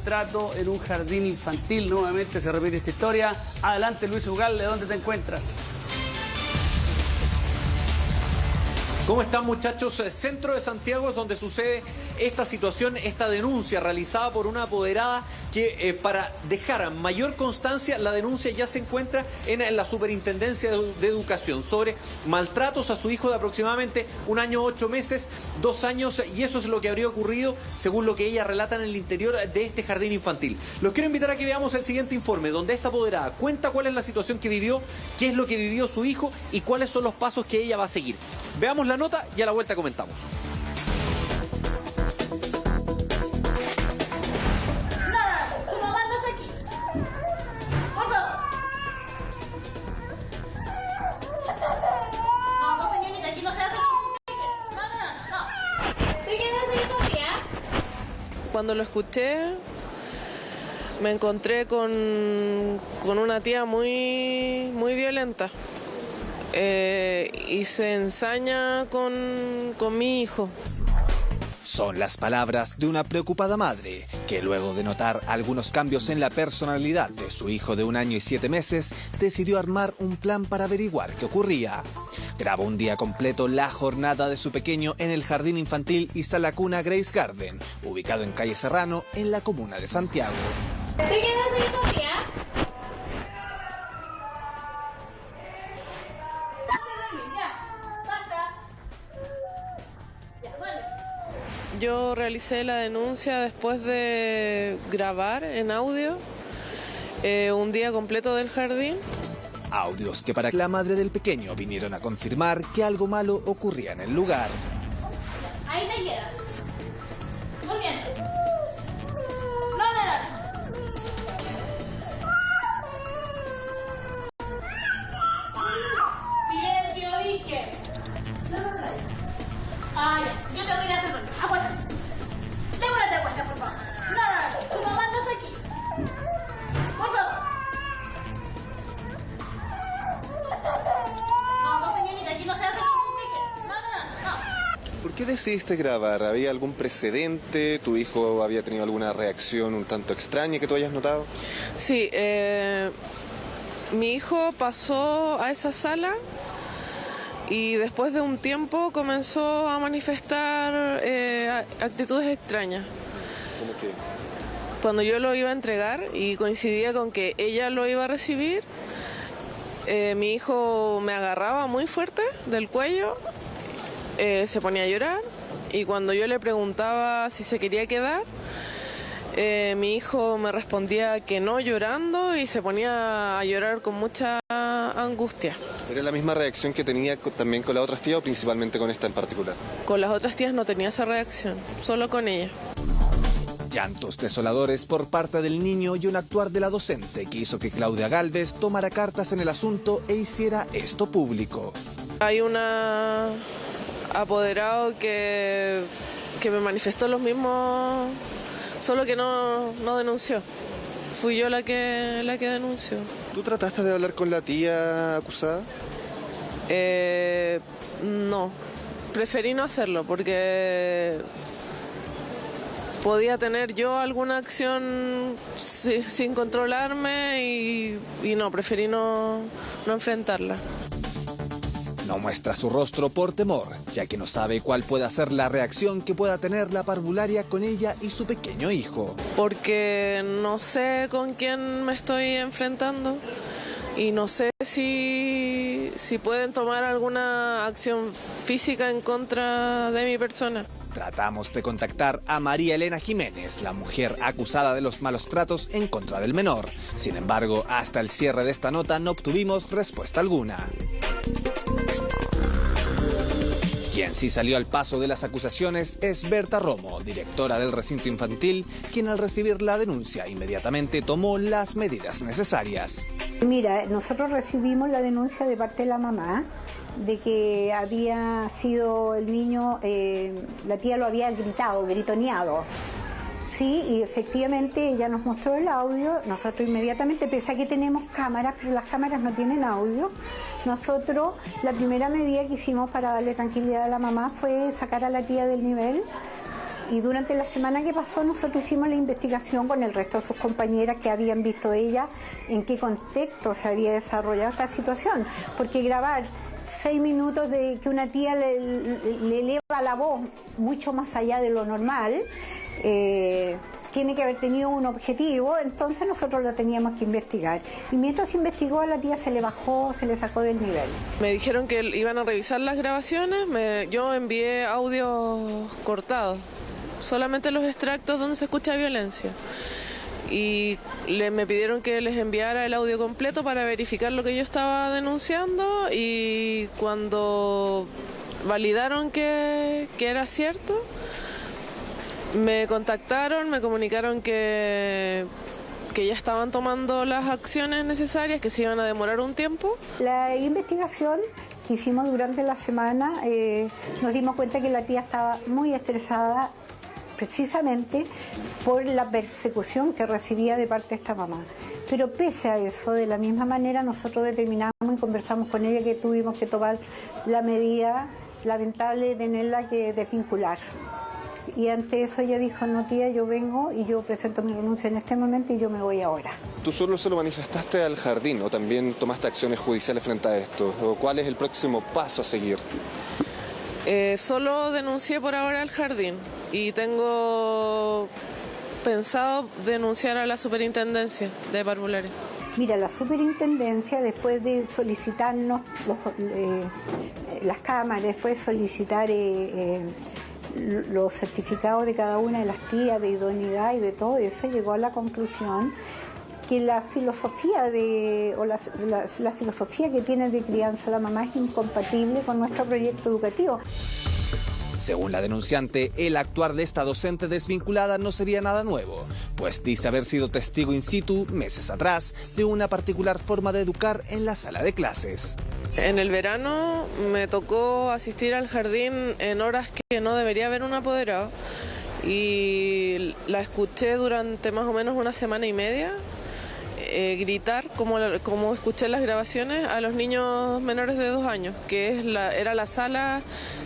maltrato en un jardín infantil. Nuevamente se repite esta historia. Adelante, Luis Ugalde, ¿dónde te encuentras? ¿Cómo están, muchachos? Centro de Santiago es donde sucede esta situación, esta denuncia realizada por una apoderada que para dejar mayor constancia, la denuncia ya se encuentra en la Superintendencia de Educación sobre maltratos a su hijo de aproximadamente 1 año 8 meses, 2 años, y eso es lo que habría ocurrido según lo que ella relata en el interior de este jardín infantil. Los quiero invitar a que veamos el siguiente informe, donde esta apoderada cuenta cuál es la situación que vivió, qué es lo que vivió su hijo y cuáles son los pasos que ella va a seguir. Veamos la nota y a la vuelta comentamos. Nada, tú no mandas aquí. Por favor. No, señorita, aquí no se hace ningún. No. ¿Te quedas ahí todavía? Cuando lo escuché, me encontré con una tía muy violenta. Y se ensaña con mi hijo. Son las palabras de una preocupada madre que luego de notar algunos cambios en la personalidad de su hijo de 1 año y 7 meses, decidió armar un plan para averiguar qué ocurría. Grabó un día completo la jornada de su pequeño en el jardín infantil y sala cuna Grace Garden, ubicado en calle Serrano, en la comuna de Santiago. ¿Te quedas ahí todavía? Yo realicé la denuncia después de grabar en audio un día completo del jardín. Audios que para la madre del pequeño vinieron a confirmar que algo malo ocurría en el lugar. Ahí te quedas. Muy bien. No. Silencio, dije. No. Ah, ya. Yo te voy a ir a hacer. Aguanta. Déjate cuenta, por favor. No. Tú no mandas aquí. Por favor. No, señorita, aquí no se hace ningún. No. ¿Por qué decidiste grabar? ¿Había algún precedente? ¿Tu hijo había tenido alguna reacción un tanto extraña que tú hayas notado? Sí, mi hijo pasó a esa sala y después de un tiempo comenzó a manifestar actitudes extrañas. ¿Cómo que? Cuando yo lo iba a entregar y coincidía con que ella lo iba a recibir, mi hijo me agarraba muy fuerte del cuello, se ponía a llorar y cuando yo le preguntaba si se quería quedar, mi hijo me respondía que no, llorando, y se ponía a llorar con mucha angustia. ¿Era la misma reacción que tenía también con las otras tías o principalmente con esta en particular? Con las otras tías no tenía esa reacción, solo con ella. Llantos desoladores por parte del niño y un actuar de la docente que hizo que Claudia Gálvez tomara cartas en el asunto e hiciera esto público. Hay una apoderado que me manifestó los mismos, solo que no denunció. Fui yo la que denunció. ¿Tú trataste de hablar con la tía acusada? No, preferí no hacerlo porque podía tener yo alguna acción sin controlarme y no, preferí no enfrentarla. No muestra su rostro por temor, ya que no sabe cuál pueda ser la reacción que pueda tener la parvularia con ella y su pequeño hijo. Porque no sé con quién me estoy enfrentando y no sé si pueden tomar alguna acción física en contra de mi persona. Tratamos de contactar a María Elena Jiménez, la mujer acusada de los malos tratos en contra del menor. Sin embargo, hasta el cierre de esta nota no obtuvimos respuesta alguna. Quien sí salió al paso de las acusaciones es Berta Romo, directora del recinto infantil, quien al recibir la denuncia inmediatamente tomó las medidas necesarias. Mira, nosotros recibimos la denuncia de parte de la mamá de que había sido el niño, la tía lo había gritoneado. Sí, y efectivamente ella nos mostró el audio, nosotros inmediatamente, pese a que tenemos cámaras, pero las cámaras no tienen audio, nosotros la primera medida que hicimos para darle tranquilidad a la mamá fue sacar a la tía del nivel Y durante la semana que pasó nosotros hicimos la investigación con el resto de sus compañeras que habían visto ella, en qué contexto se había desarrollado esta situación. Porque grabar 6 minutos de que una tía le eleva la voz mucho más allá de lo normal, tiene que haber tenido un objetivo, entonces nosotros lo teníamos que investigar. Y mientras se investigó, a la tía se le bajó, se le sacó del nivel. Me dijeron que iban a revisar las grabaciones, yo envié audios cortados, solamente los extractos donde se escucha violencia. Y me pidieron que les enviara el audio completo para verificar lo que yo estaba denunciando, y cuando validaron que era cierto, me contactaron, me comunicaron que ya estaban tomando las acciones necesarias, que se iban a demorar un tiempo. La investigación que hicimos durante la semana, nos dimos cuenta que la tía estaba muy estresada, precisamente por la persecución que recibía de parte de esta mamá. Pero pese a eso, de la misma manera nosotros determinamos y conversamos con ella que tuvimos que tomar la medida lamentable de tenerla que desvincular. Y ante eso ella dijo, no tía, yo vengo y yo presento mi renuncia en este momento y yo me voy ahora. ¿Tú solo se lo manifestaste al jardín o también tomaste acciones judiciales frente a esto? ¿O cuál es el próximo paso a seguir? Solo denuncié por ahora al jardín y tengo pensado denunciar a la superintendencia de parvularia. Mira, la superintendencia, después de solicitarnos las cámaras, después de solicitar los certificados de cada una de las tías de idoneidad y de todo eso, llegó a la conclusión que la filosofía la filosofía que tiene de crianza la mamá es incompatible con nuestro proyecto educativo. Según la denunciante, el actuar de esta docente desvinculada no sería nada nuevo, pues dice haber sido testigo in situ, meses atrás, de una particular forma de educar en la sala de clases. En el verano me tocó asistir al jardín en horas que no debería haber un apoderado, y la escuché durante más o menos una semana y media gritar, como escuché las grabaciones, a los niños menores de 2 años, que era la sala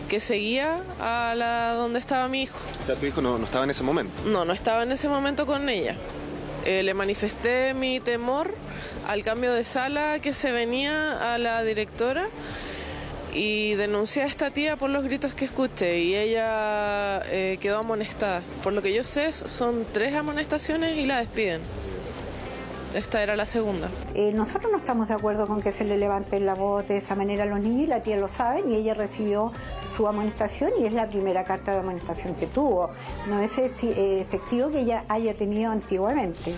que seguía a la donde estaba mi hijo. O sea, tu hijo no estaba en ese momento. No estaba en ese momento con ella. Le manifesté mi temor al cambio de sala que se venía a la directora y denuncié a esta tía por los gritos que escuché, y ella quedó amonestada. Por lo que yo sé, son 3 amonestaciones y la despiden. Esta era la segunda. Nosotros no estamos de acuerdo con que se le levanten la voz de esa manera a los niños, y la tía lo sabe, y ella recibió su amonestación y es la primera carta de amonestación que tuvo. No es efectivo que ella haya tenido antiguamente.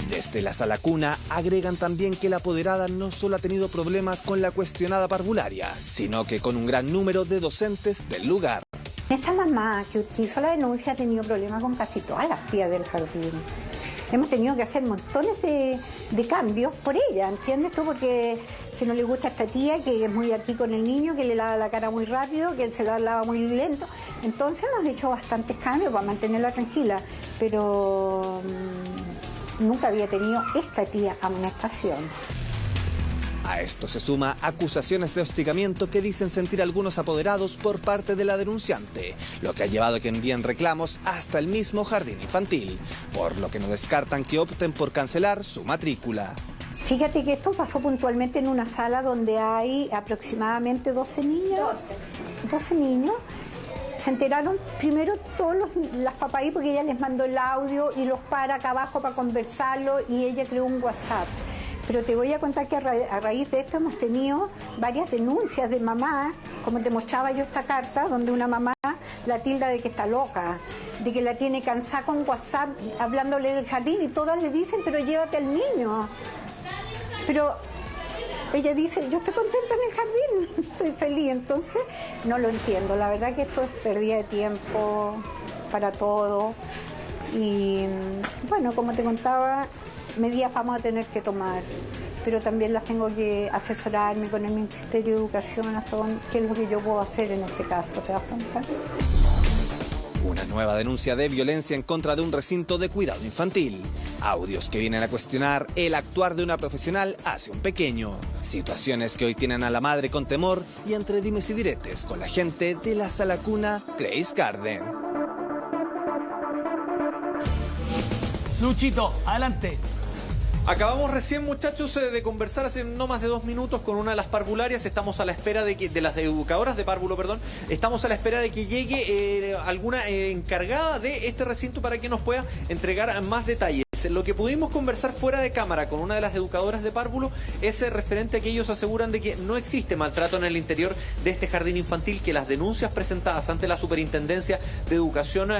Desde la sala cuna agregan también que la apoderada no solo ha tenido problemas con la cuestionada parvularia, sino que con un gran número de docentes del lugar. Esta mamá que hizo la denuncia ha tenido problemas con casi todas las tías del jardín. Hemos tenido que hacer montones de cambios por ella, ¿entiendes tú? Porque que no le gusta a esta tía, que es muy aquí con el niño, que le lava la cara muy rápido, que él se la lava muy lento. Entonces hemos hecho bastantes cambios para mantenerla tranquila, pero nunca había tenido esta tía amonestación. A esto se suma acusaciones de hostigamiento que dicen sentir algunos apoderados por parte de la denunciante, lo que ha llevado a que envíen reclamos hasta el mismo jardín infantil, por lo que no descartan que opten por cancelar su matrícula. Fíjate que esto pasó puntualmente en una sala donde hay aproximadamente 12 niños. 12 niños. Se enteraron primero todos las papás ahí, porque ella les mandó el audio y los para acá abajo para conversarlo, y ella creó un WhatsApp. Pero te voy a contar que a raíz de esto hemos tenido varias denuncias de mamá, como te mostraba yo esta carta, donde una mamá la tilda de que está loca, de que la tiene cansada con WhatsApp hablándole del jardín, y todas le dicen, pero llévate al niño. Pero ella dice, yo estoy contenta en el jardín, estoy feliz. Entonces no lo entiendo, la verdad que esto es pérdida de tiempo para todo. Y bueno, como te contaba, medidas vamos a tener que tomar, pero también las tengo que asesorarme con el Ministerio de Educación hasta qué es lo que yo puedo hacer en este caso, ¿te das cuenta? Una nueva denuncia de violencia en contra de un recinto de cuidado infantil. Audios que vienen a cuestionar el actuar de una profesional hacia un pequeño. Situaciones que hoy tienen a la madre con temor y entre dimes y diretes con la gente de la sala cuna Grace Garden. Luchito, adelante. Acabamos recién, muchachos, de conversar hace no más de 2 minutos con una de las parvularias. Estamos a la espera de las educadoras de párvulo, perdón. Estamos a la espera de que llegue alguna encargada de este recinto para que nos pueda entregar más detalles. Lo que pudimos conversar fuera de cámara con una de las educadoras de párvulo es referente a que ellos aseguran de que no existe maltrato en el interior de este jardín infantil, que las denuncias presentadas ante la Superintendencia de Educación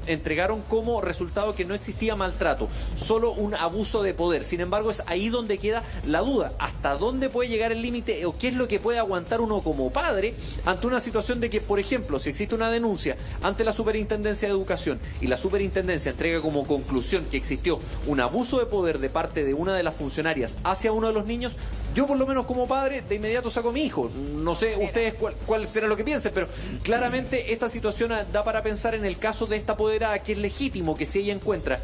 entregaron como resultado que no existía maltrato, solo un abuso de poder. Sin embargo, es ahí donde queda la duda, hasta dónde puede llegar el límite o qué es lo que puede aguantar uno como padre ante una situación de que, por ejemplo, si existe una denuncia ante la Superintendencia de Educación y la Superintendencia entrega como conclusión que existió un abuso de poder de parte de una de las funcionarias hacia uno de los niños, yo por lo menos como padre de inmediato saco a mi hijo. No sé ustedes cuál será lo que piensen, pero claramente esta situación da para pensar en el caso de esta apoderada, que es legítimo que si ella encuentra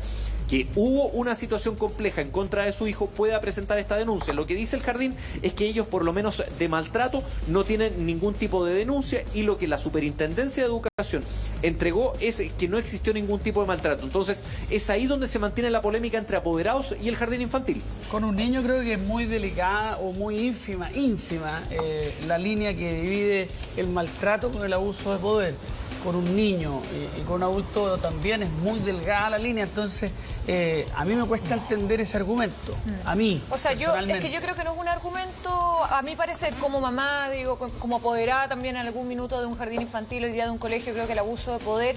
que hubo una situación compleja en contra de su hijo, pueda presentar esta denuncia. Lo que dice el jardín es que ellos, por lo menos de maltrato, no tienen ningún tipo de denuncia, y lo que la Superintendencia de Educación entregó es que no existió ningún tipo de maltrato. Entonces, es ahí donde se mantiene la polémica entre apoderados y el jardín infantil. Con un niño creo que es muy delicada o muy ínfima la línea que divide el maltrato con el abuso de poder. Con un niño y con un adulto también es muy delgada la línea, entonces a mí me cuesta entender ese argumento, a mí. O sea, es que yo creo que no es un argumento, a mi parecer, como mamá, digo, como apoderada también en algún minuto de un jardín infantil, hoy día de un colegio, creo que el abuso de poder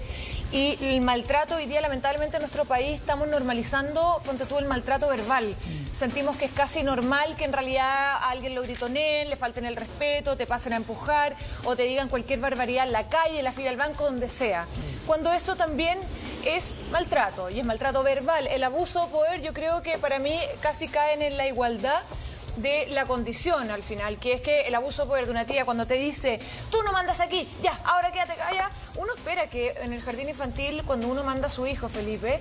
y el maltrato hoy día, lamentablemente en nuestro país estamos normalizando, ponte tú, el maltrato verbal. Sentimos que es casi normal que en realidad a alguien lo gritoneen, le falten el respeto, te pasen a empujar o te digan cualquier barbaridad en la calle, en la fila del banco, donde sea. Cuando eso también es maltrato, y es maltrato verbal. El abuso de poder, yo creo que para mí casi caen en la igualdad de la condición al final, que es que el abuso de poder de una tía cuando te dice, tú no mandas aquí, ya, ahora quédate callada, uno espera que en el jardín infantil, cuando uno manda a su hijo, Felipe,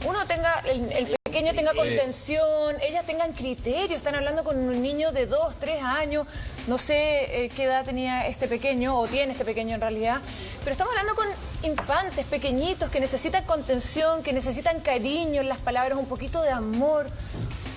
uno tenga, el pequeño tenga contención, ellas tengan criterio. Están hablando con un niño de 2, 3 años, no sé qué edad tenía este pequeño, o tiene este pequeño en realidad, pero estamos hablando con infantes pequeñitos que necesitan contención, que necesitan cariño en las palabras, un poquito de amor.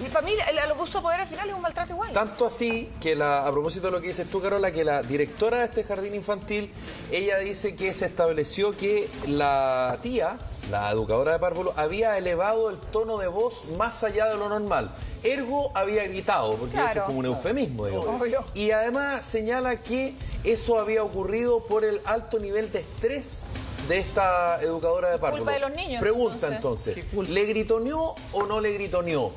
Y para mí el abuso de poder al final es un maltrato igual. Tanto así que a propósito de lo que dices tú, Carola, que la directora de este jardín infantil, ella dice que se estableció que la tía, la educadora de párvulo, había elevado el tono de voz más allá de lo normal. Ergo había gritado, porque eso es como un eufemismo, digamos. Y además señala que eso había ocurrido por el alto nivel de estrés de esta educadora de párvulo. Culpa de los niños. Pregunta entonces, ¿le gritoneó o no le gritoneó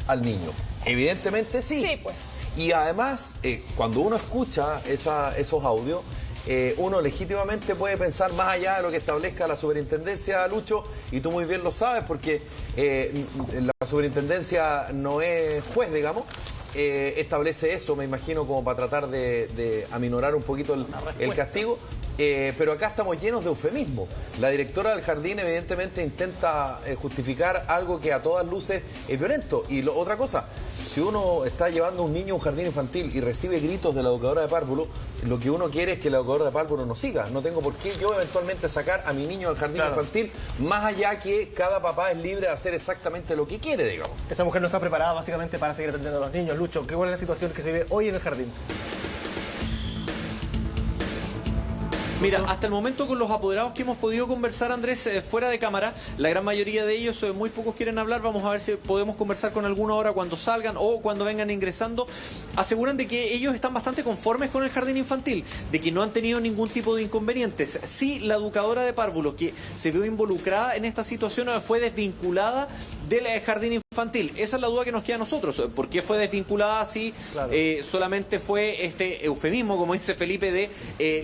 al niño? Evidentemente sí. Sí, pues. Y además, cuando uno escucha esos audios, uno legítimamente puede pensar más allá de lo que establezca la superintendencia, Lucho, y tú muy bien lo sabes, porque la superintendencia no es juez, digamos. Establece eso, me imagino, como para tratar de aminorar un poquito el castigo. Pero acá estamos llenos de eufemismo. La directora del jardín evidentemente intenta justificar algo que a todas luces es violento. Y otra cosa, si uno está llevando a un niño a un jardín infantil y recibe gritos de la educadora de párvulo, lo que uno quiere es que la educadora de párvulo no siga. No tengo por qué yo eventualmente sacar a mi niño al jardín infantil, más allá que cada papá es libre de hacer exactamente lo que quiere, digamos. Esa mujer no está preparada básicamente para seguir atendiendo a los niños. Lucho, ¿cuál es la situación que se vive hoy en el jardín? Mira, hasta el momento con los apoderados que hemos podido conversar, Andrés, fuera de cámara, la gran mayoría de ellos, muy pocos quieren hablar. Vamos a ver si podemos conversar con alguno ahora cuando salgan o cuando vengan ingresando. Aseguran de que ellos están bastante conformes con el jardín infantil, de que no han tenido ningún tipo de inconvenientes. Sí, la educadora de párvulo que se vio involucrada en esta situación fue desvinculada del jardín infantil. Esa es la duda que nos queda a nosotros. ¿Por qué fue desvinculada si solamente fue este eufemismo, como dice Felipe, de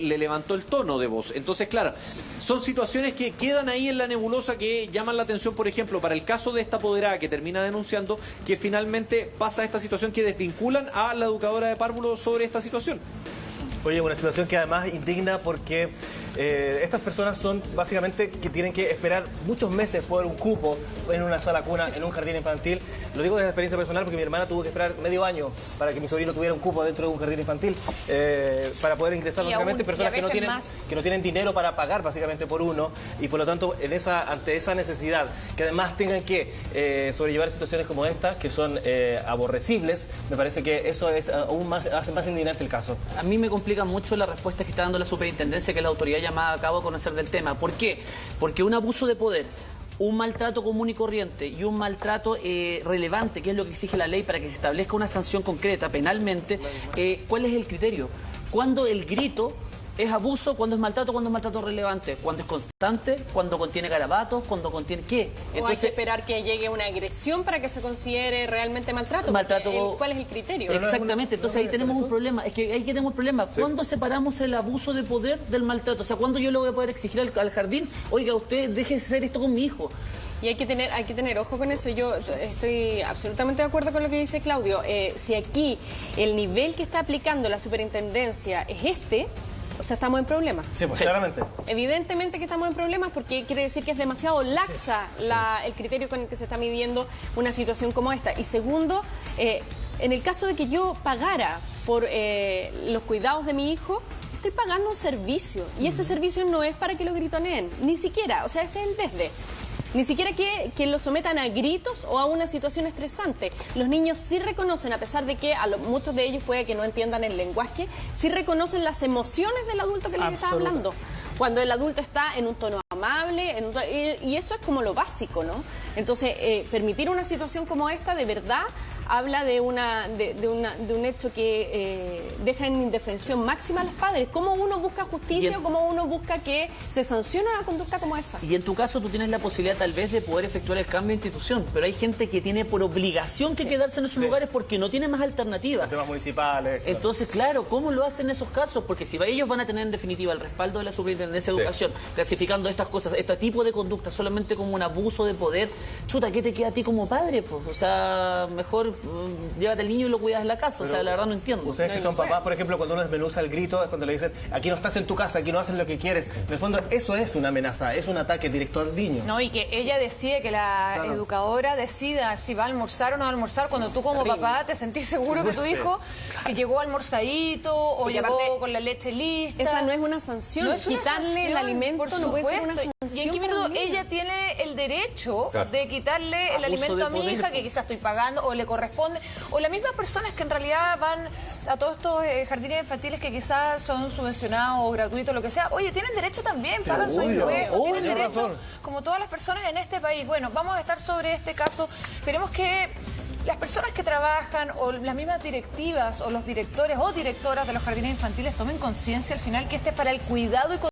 le levantó el tono de voz? Entonces, claro, son situaciones que quedan ahí en la nebulosa, que llaman la atención, por ejemplo, para el caso de esta apoderada que termina denunciando, que finalmente pasa esta situación que desvinculan a la educadora de párvulo sobre esta situación. Oye, una situación que además indigna porque Estas personas son básicamente que tienen que esperar muchos meses por un cupo en una sala cuna, en un jardín infantil. Lo digo desde experiencia personal porque mi hermana tuvo que esperar medio año para que mi sobrino tuviera un cupo dentro de un jardín infantil para poder ingresar. Básicamente personas que no tienen dinero para pagar básicamente por uno, y por lo tanto ante esa necesidad que además tengan que sobrellevar situaciones como esta, que son aborrecibles, me parece que eso es aún más, hace más indignante el caso. A mí me complica mucho la respuesta que está dando la superintendencia, que es la autoridad llamada a cabo a conocer del tema. ¿Por qué? Porque un abuso de poder, un maltrato común y corriente y un maltrato relevante, que es lo que exige la ley para que se establezca una sanción concreta penalmente, ¿cuál es el criterio? ¿Cuándo el grito es abuso? ¿Cuándo es maltrato? ¿Cuándo es maltrato relevante? ¿Cuándo es constante? ¿Cuándo contiene garabatos? ¿Cuándo contiene qué? Entonces, ¿o hay que esperar que llegue una agresión para que se considere realmente maltrato? ¿Cuál es el criterio? Exactamente, entonces ahí tenemos un problema. Es que ahí tenemos un problema. Sí. ¿Cuándo separamos el abuso de poder del maltrato? O sea, ¿cuándo yo le voy a poder exigir al jardín, oiga, usted deje de hacer esto con mi hijo? Y hay que tener ojo con eso. Yo estoy absolutamente de acuerdo con lo que dice Claudio. Si aquí el nivel que está aplicando la superintendencia es o sea, estamos en problemas. Sí, pues claramente. Evidentemente que estamos en problemas porque quiere decir que es demasiado laxa el criterio con el que se está midiendo una situación como esta. Y segundo, en el caso de que yo pagara por los cuidados de mi hijo, estoy pagando un servicio. Y ese servicio no es para que lo gritoneen, ni siquiera. O sea, ese es el desde. Ni siquiera que lo sometan a gritos o a una situación estresante. Los niños sí reconocen, a pesar de que muchos de ellos puede que no entiendan el lenguaje, sí reconocen las emociones del adulto que les está hablando. Cuando el adulto está en un tono amable, y eso es como lo básico, ¿no? Entonces, permitir una situación como esta, de verdad, habla de un hecho que deja en indefensión máxima a los padres. ¿Cómo uno busca justicia o cómo uno busca que se sancione una conducta como esa? Y en tu caso tú tienes la posibilidad tal vez de poder efectuar el cambio de institución, pero hay gente que tiene por obligación que quedarse en esos lugares porque no tiene más alternativa. Temas municipales. Entonces, claro, ¿cómo lo hacen en esos casos? Porque si ellos van a tener en definitiva el respaldo de la Superintendencia de Educación, clasificando estas cosas, este tipo de conducta solamente como un abuso de poder, chuta, ¿qué te queda a ti como padre? Pues, o sea, mejor llévate al niño y lo cuidas en la casa. Pero, o sea, la verdad no entiendo. Ustedes que son papás, por ejemplo, cuando uno desmenuza el grito, es cuando le dicen, aquí no estás en tu casa, aquí no haces lo que quieres. En el fondo, eso es una amenaza, es un ataque directo al niño. No, y que ella decide, que la educadora decida si va a almorzar o no va a almorzar, cuando tú como papá te sentís seguro que tu hijo que llegó almorzadito o llegó con la leche lista. Esa no es una sanción. No es una quitarle sanción, el alimento no puede ser una sanción. ¿Y en qué minuto ella tiene el derecho de quitarle el alimento a mi hija, que quizás estoy pagando, o le corresponde? O las mismas personas que en realidad van a todos estos jardines infantiles que quizás son subvencionados o gratuitos, lo que sea. Oye, tienen derecho también, pagan su impuesto, tienen derecho como todas las personas en este país. Bueno, vamos a estar sobre este caso. Esperemos que las personas que trabajan o las mismas directivas o los directores o directoras de los jardines infantiles tomen conciencia al final que este es para el cuidado y